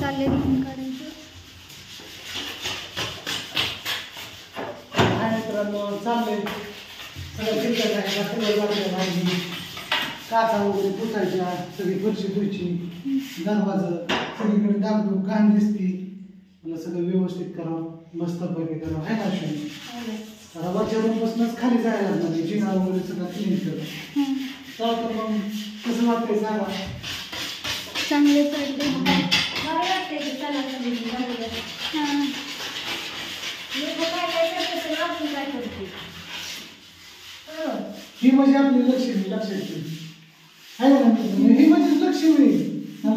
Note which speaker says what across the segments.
Speaker 1: चालले लिहून काढायचं.
Speaker 2: चाललंय सगळं फिरकत आहे सगळं लागलेलं आहे. काचा वगैरे पुसायच्या, सगळी फरशी धुयची, दरवाजा सगळीकडे दाबून घाण दिसती. मला सगळं व्यवस्थित करावं, मस्त पैकी करावं आहे ना अश्विनी. आता वरच्या रूमपासूनच खाली जायला लागणार, जिना वगैरे सगळं क्लीन करून. तर मग कसं वाटतंय सांगा.
Speaker 1: चांगले पडले.
Speaker 2: ही म्हणजे आपली लक्ष्मी, लक्षात ठेव आहे ना. ही म्हणजे लक्ष्मी.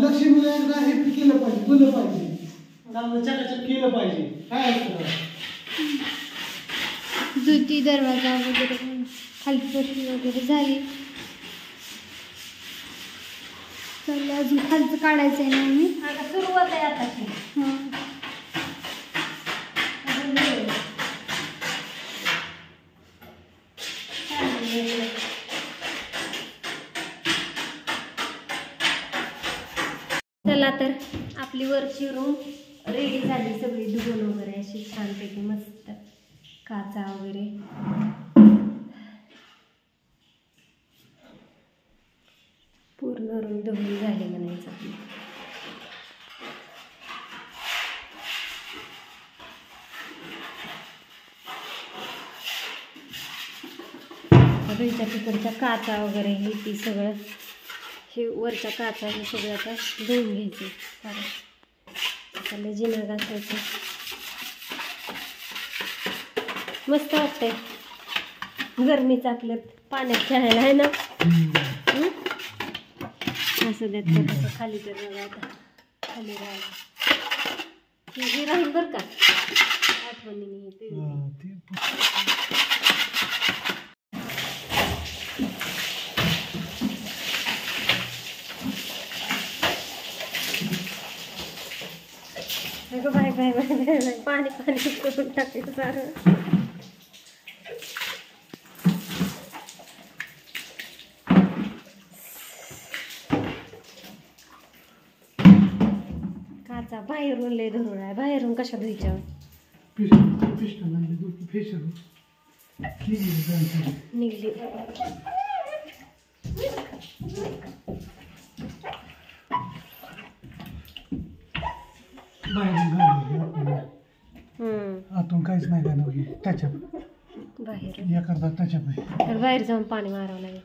Speaker 2: लक्ष्मीला एकदा हे केलं पाहिजे, तुलं पाहिजे, चांगलं चकाचक केलं पाहिजे. काय असतं
Speaker 1: जुती दरवाजा वगैरे खाली फरशी वगैरे झाली. चाललं अजून खालचं काढायचं आहे ना मी.
Speaker 3: आता सुरुवात आहे आताची.
Speaker 1: चला तर आपली वरची रूम रेडी झाली, सगळी धुवून वगैरे अशी छानपैकी मस्त काचा वगैरे. पूर्ण रूम धुवून झाली म्हणायचं. घरच्या तिकडच्या काचा वगैरे हे ती सगळं हे वरच्या काचा हे सगळं आता धुवून घ्यायचे. त्याला जिना घासायचं. मस्त वाटतंय गरमीचं आपलं पाण्यात खेळायला आहे ना. असं देत कसं खाली तर बघा आता खाली राहायला हे राहील बरं का आठवणीने. बाय बाय बाय बाय पाणी पाणी करून टाकायचं सारं. काचा बाहेरून लय धरून आहे. बाहेरून कशा धुयच्या निघली.
Speaker 2: आतून काहीच नाही का नव्हती टचअप
Speaker 1: बाहेर
Speaker 2: एखादा टचअप आहे
Speaker 1: तर बाहेर जाऊन पाणी मारावं लागेल.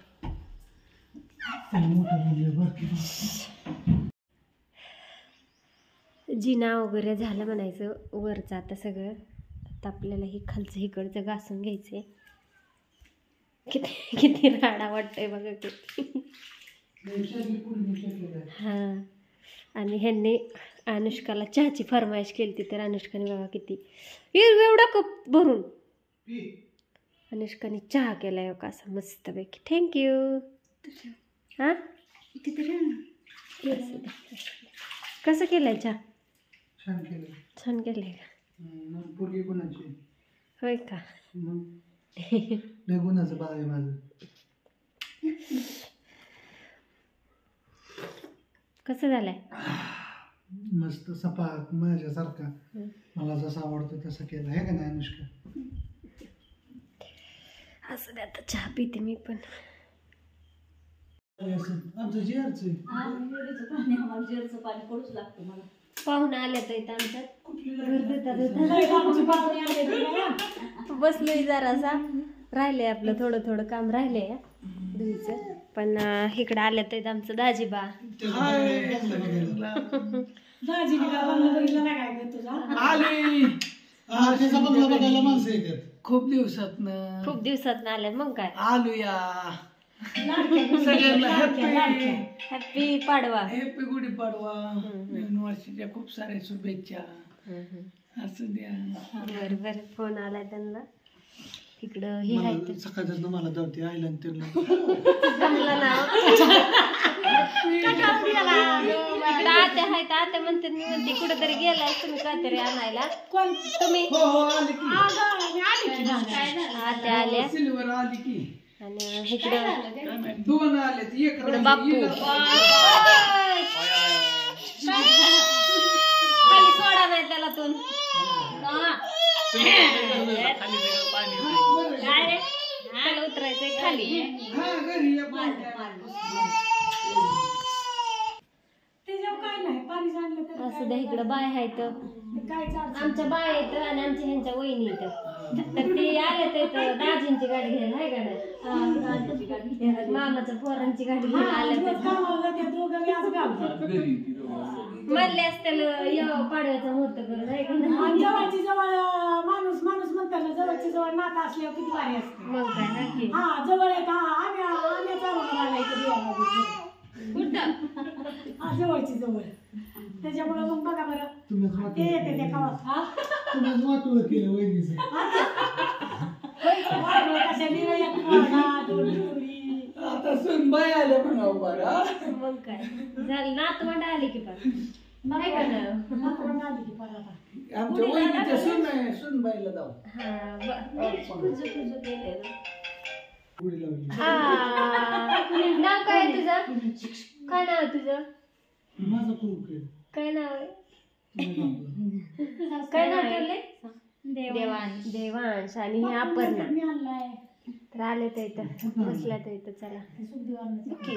Speaker 1: जिना वगैरे झालं म्हणायचं वरचं. आता सगळं आता आपल्याला हे खालचं इकडचं घासून घ्यायचंय. किती किती राडा वाटतंय बघा किती. हां आणि ह्यांनी अनुष्काला चहाची फरमाईश केली ती तर अनुष्काने बघा किती एवढा कप भरून अनुष्काने चहा केलाय का असा मस्तपैकी. थँक्यू. हां कसं केलंय चहा. छान केलंय का. होय का.
Speaker 2: गुणाचं बाळ आहे माझं.
Speaker 1: कसं झालंय.
Speaker 2: मस्त सपाट माझ्यासारखा मला जसा आवडतो तसा केला आहे का नाही अनुष्का.
Speaker 1: असं आता चहा पिते मी पण.
Speaker 2: आमचं जेरचं
Speaker 3: पाणी पडूच लागतं मला.
Speaker 1: पाहुणे आले तर इथं आमच्यात बसलोय जरासा. राहिलंय आपलं थोडं थोडं काम राहिलंय धुईचं. पण इकडं आलं तर आमचं दाजीबा.
Speaker 2: खूप दिवसात
Speaker 1: आल्यात. मग काय
Speaker 2: आलूया
Speaker 1: सगळ्यांना हॅपी पाडवा.
Speaker 2: हॅपी गुढीपाडवा. नवीन वर्षाच्या खूप साऱ्या शुभेच्छा. असं द्या.
Speaker 1: बरं बरं फोन आलाय त्यांना इकडं हे आहे.
Speaker 2: सकाळचं मला जाते आयलंड तिला
Speaker 1: इकडं आत्या आहेत. आत्या म्हणते मी म्हणते कुठेतरी गेलाय तुम्ही काहीतरी आणायला. तुम्ही आत्या आल्या आणि इकडं
Speaker 2: दोन आले.
Speaker 1: बापू काढायचं त्याला तून त्याला उतरायचंय खाली.
Speaker 2: हा घरी या
Speaker 1: असं द्या इकडं बाय आहेत आमच्या बाय आहेत आणि आमच्या ह्यांच्या वहिनी आहेत तर ते आले तर दाजींची गाडी घ्यायला आहे का नाही मामाच्या पोरांची गाडी घ्यायला आले म्हणले त्याला पाडव्याचं होतं करून आहे का नाही
Speaker 3: जवळची जवळ माणूस माणूस म्हणतात जवळची जवळ नाता असल्यावर किती भारी असते.
Speaker 1: मग काय नक्की
Speaker 3: हा जवळ आहे का आम्ही जवळची जवळ त्याच्यामुळे मग बघा बरं
Speaker 2: तुम्हीच
Speaker 3: ते येते त्या
Speaker 2: वाटलं केलं वहिनीचं.
Speaker 4: आता सुनबाई आले म्हणा बरं.
Speaker 1: मग काय झालं नातवंड आली की पण नाही का ना
Speaker 4: आमच्या वहिनीच्या सुनबाईला जाऊ.
Speaker 2: पुढे लावली.
Speaker 1: नाव काय आहे तुझं काय नाव आहे तुझं
Speaker 2: माझा कुक आहे.
Speaker 1: काय नाव आहे
Speaker 2: माझा
Speaker 1: काय नाव ठेवलंय देवांश आणि हे अपर्णा तर आले तर इथं बसल्या तर इथं चला